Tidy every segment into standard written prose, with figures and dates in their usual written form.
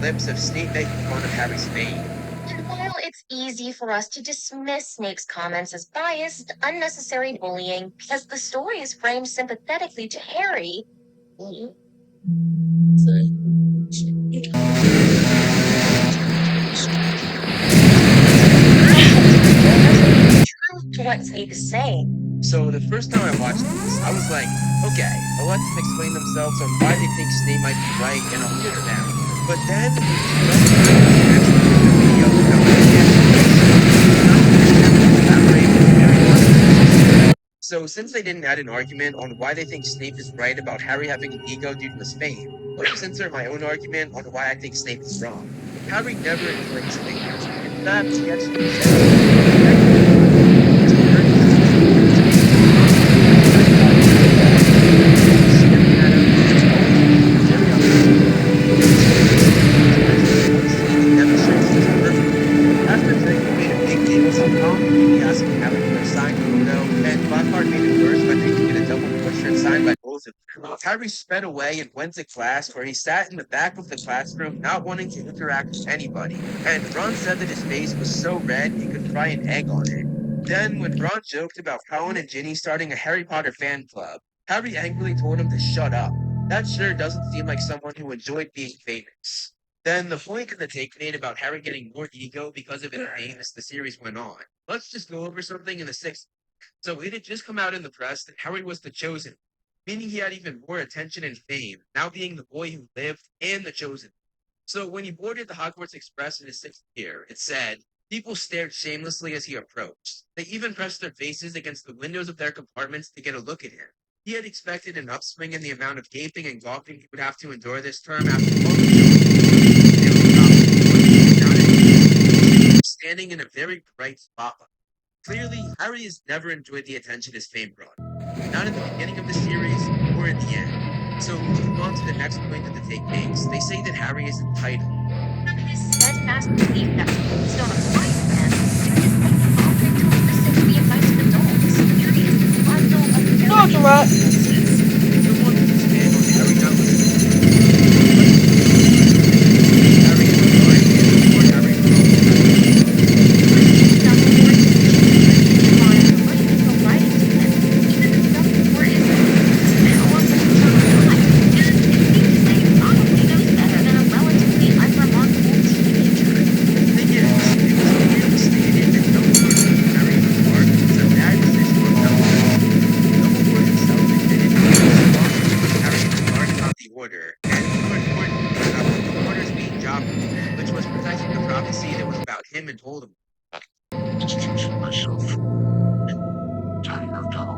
clips of Snape making fun of Harry's fame. And while it's easy for us to dismiss Snape's comments as biased, unnecessary bullying because the story is framed sympathetically to Harry, true to what Snape is saying. So the first time I watched this, I was like, okay, I'll let them explain themselves on why they think Snape might be right, and I'll hear them out. But then, Ron actually put the video about Harry actually thinks so, and I pushed them to elaborate in a very honest way. So since they didn't add an argument on why they think Snape is right about Harry having an ego due to his fame, I'll just insert my own argument on why I think Snape is wrong. Harry never enjoyed his fame. In fact, he actually resented it and rejected it. He was hurt because of his appearance being so prominent in the Harry Potter universe. People were staring at him and just always making him very uncomfortable. And Snape was someone who was constantly posting and demonstrating he was perfect. After Draco made a big deal about Tom repeatedly asking Harry for a signed photo, and Lockhart made it worse by making it a double portrait signed by both of them, Harry sped away and went to class where he sat in the back of the classroom not wanting to interact with anybody. And Ron said that his face was so red he could fry an egg on it. Then, when Ron joked about Cohen and Ginny starting a Harry Potter fan club, Harry angrily told him to shut up. That sure doesn't seem like someone who enjoyed being famous. Then the point in the take made about Harry getting more ego because of his fame as the series went on. Let's just go over something in the sixth. So it had just come out in the press that Harry was the chosen, meaning he had even more attention and fame, now being the boy who lived and the chosen. So when he boarded the Hogwarts Express in his sixth year, it said, people stared shamelessly as he approached. They even pressed their faces against the windows of their compartments to get a look at him. He had expected an upswing in the amount of gaping and gawping he would have to endure this term after all the jokes they would drop, but he did not anticipate standing in a very bright spotlight. Clearly, Harry has never enjoyed the attention his fame brought, not in the beginning of the series or in the end. So moving on to the next point that the take makes, they say that Harry is entitled. And his steadfast belief that rules don't apply to him, and his unprompted complicity to the advice of adults. Harry is the bundle of very Talk a many lot. weaknesses. I don't want to expand on Harry not listening to advice, but let's just go over it. They say Harry is smart, and before Harry was also kind of dumb. Questioning Dumbledore's decisions could undermine the might provided to him, even though Dumbledore is a now a future guy, and it seems to say probably knows better than a relatively unremarkable teenager. The thing is, it was clearly stated that Dumbledore thinking Harry was smart was a bad decision on Dumbledore's part. Dumbledore himself admitted that he was wrong in telling Harry at the start about the Order, and more importantly, about the Order's main job, which was protecting the prophecy that was about him and Voldemort. Institution myself. Time of down.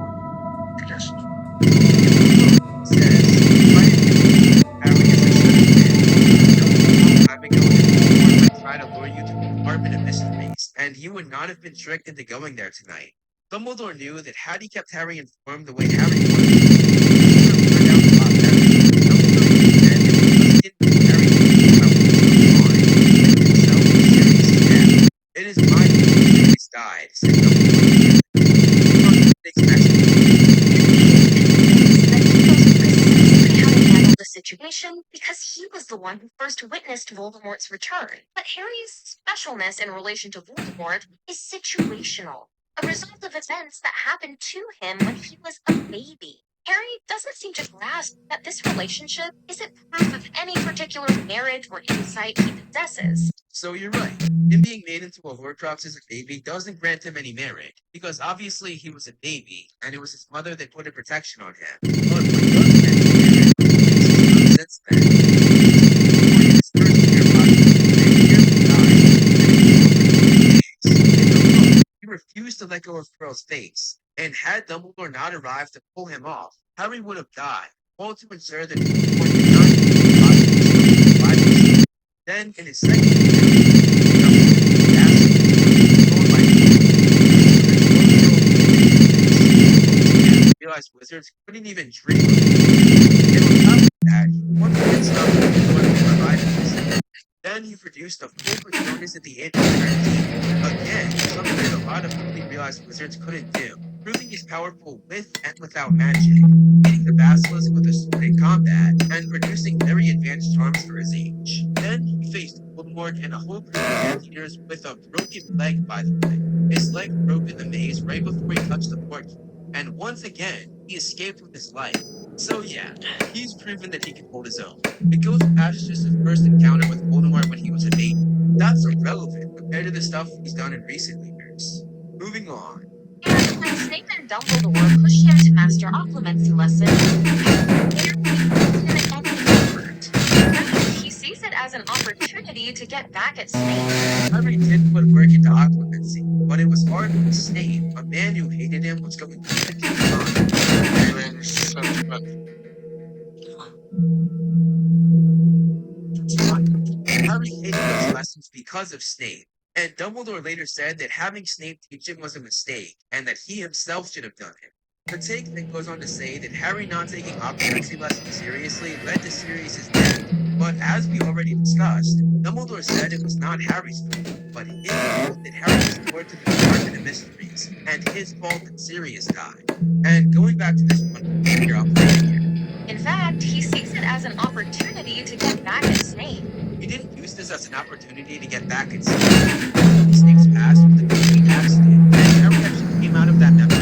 Yes. In the book, it says, if I had been patient with Harry as I should have been, you would have known a long time ago that Voldemort might try to lure you to the Department of Mysteries, and you would not have been tricked into going there tonight. Dumbledore knew that had he kept Harry informed the way Harry wanted to, things would have turned out a lot better. Dumbledore even said that because he didn't think Harry knew anything about what was going on, he blamed himself for Sirius's death. It is my fault that Sirius died, said Dumbledore clearly. Moving on to the sixth explanation. Harry admits that he knows precisely how to handle the situation because he was the one who first witnessed Voldemort's return. But Harry's specialness in relation to Voldemort is situational, a result of events that happened to him when he was a baby. Harry doesn't seem to grasp that this relationship isn't proof of any particular merit or insight he possesses. So you're right. Him being made into a Horcrux as a baby doesn't grant him any merit, because obviously he was a baby, and it was his mother that put a protection on him. But what does grant him merit are the things he's done since then. He was born in his first year of Hogwarts, and nearly died, living in a coma for 3 days. In the book, he refused to let go of Pearl's face, and had Dumbledore not arrived to pull him off, Harry would have died, all to ensure that Voldemort did not use the Philosopher's Stone to revive himself. Then, in his second year, he came up with the audacity to use the stone by hand, so that 12-year-old kid didn't most realized wizards couldn't even dream of doing it. And on top of that, he once again stopped Voldemort from reviving himself. Then he produced a full Patronus at the age of 13, again, something that a lot of newly realized wizards couldn't do. proving he's powerful with and without magic, beating the basilisk with a sword in combat, and producing very advanced charms for his age. Then he faced Voldemort and a whole group of Death Eaters with a broken leg, by the way. His leg broke in the maze right before he touched the portkey, and once again, he escaped with his life. So yeah, he's proven that he can hold his own. It goes past just his first encounter with Voldemort when he was a baby. That's irrelevant compared to the stuff he's done in recent years. Moving on. And when Snape and Dumbledore pushed him to master occlumency lessons, Harry put in any effort. He sees it as an opportunity to get back at Snape. Harry did put work into occlumency, but it was hard when Snape, a man who hated him, was going deep into his mind. Harry hated those lessons because of Snape, and Dumbledore later said that having Snape teach him was a mistake, and that he himself should have done it. The take then goes on to say that Harry not taking occlumency lessons seriously led to Sirius's death, but as we already discussed, Dumbledore said it was not Harry's fault, but his fault that Harry was lured to the Department of Mysteries, and his fault that Sirius died. And going back to this one, here I'll play it here. In fact, he sees it as an opportunity to get back at Snape. He didn't use this as an opportunity to get back at Snape. Snape's past was a complete accident, and Harry actually came out of that memory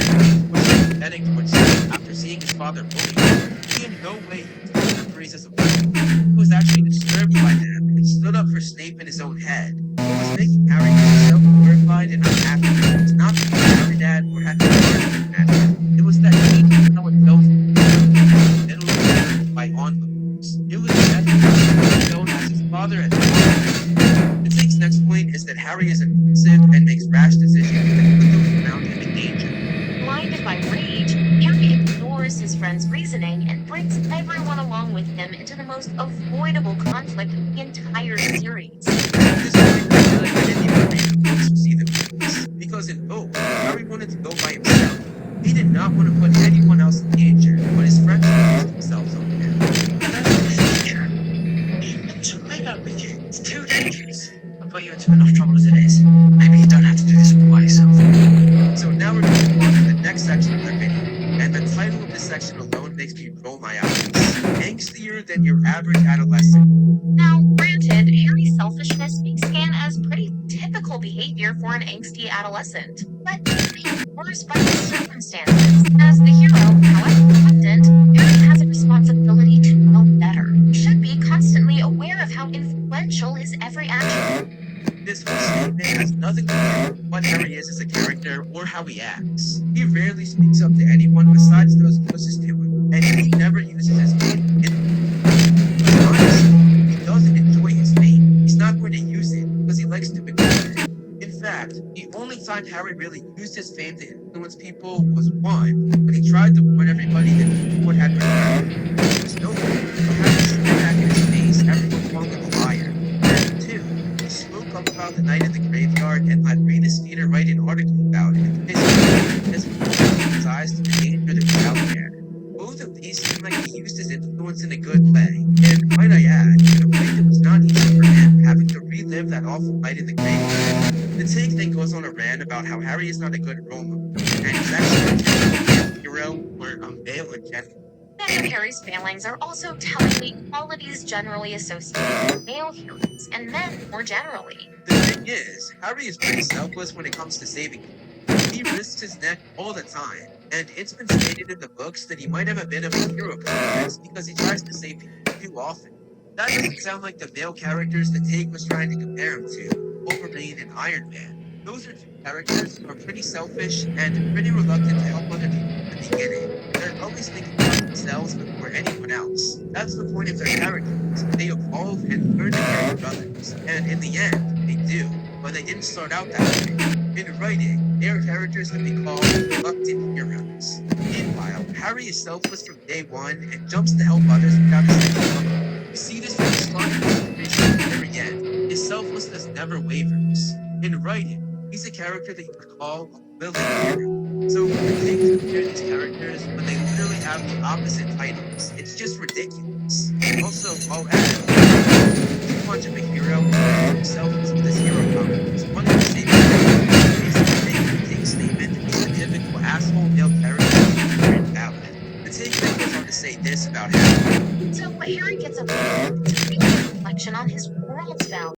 was sympathetic towards Snape after seeing his father bully him. He in no way used those memories as a weapon. He was actually disturbed by them and stood up for Snape in his own head. What was making Harry so horrified and unhappy was not because Harry Dad or had been at him. It was that he didn't know it felt by onlookers. It was that he known as his father and the take's next point is that Harry is impulsive and makes rash decisions that put those around him in danger. Blinded by rage, Harry ignores his friend's reasoning and brings everyone along with him into the most avoidable conflict of the entire series. This point, I feel like I didn't even read the books to see the movies, because in both, Harry wanted to go by himself. He did not want to put anyone else in danger, but his friends forced themselves on him. Make up with you. It's too dangerous. I'll put you into enough trouble as it is. Maybe you don't have to do this all by yourself. So now we're going to move on to the next section of the video, and the title of this section alone makes me roll my eyes. Angstier than your average adolescent. Now, granted, Harry's selfishness may scan as pretty typical behavior for an angsty adolescent, but it's made worse by the circumstances. As the hero, however reluctant, Harry has a responsibility to know better. He should be constantly aware of how influential his every action. This whole statement has nothing to do with what Harry is as a character or how he acts. He rarely speaks up to anyone besides those closest to him, and he never uses his fame but honestly, he doesn't enjoy his fame. He's not going to use it because he likes to ignore it. In fact, the only time Harry really used his fame to influence people was one, when he tried to warn everybody that Voldemort had returned. There was no way for Harry to spit back in his face everyone called him a liar. And two, he spoke up about the night at the graveyard and let Rena Skeeter write an article about it. His his eyes to the danger that was out there. Both of these seem like he used his influence in a good way, and might I add, in a way that was not easy for him, having to relive that awful night in the graveyard. The take then goes on a rant about how Harry is not a good role model, and he's actually a hero or a male in general. Many of Harry's failings are also telling qualities generally associated with male heroes, and men more generally. The thing is, Harry is pretty selfless when it comes to saving people. He risks his neck all the time, and it's been stated in the books that he might have a bit of a hero complex because he tries to save people too often. That doesn't sound like the male characters the take was trying to compare him to, Wolverine and Iron Man. Those are two characters who are pretty selfish and pretty reluctant to help other people in the beginning. They're always thinking about themselves before anyone else. That's the point of their characters. They evolve and learn to care for others. And in the end, they do. But they didn't start out that way. In writing, they are characters that we call reluctant heroes. Meanwhile, Harry is selfless from day one and jumps to help others without a second thought. We see this from the start of the series to the very end. His selflessness never wavers. In writing, he's a character that you could call a willing hero. So when the things compare these characters when they literally have the opposite titles, it's just ridiculous. Also, I'll add, too much of a hero himself with this hero complex. One of the same is the take statement that he's the typical asshole say this about Harry. So Harry gets a reflection on his world's value.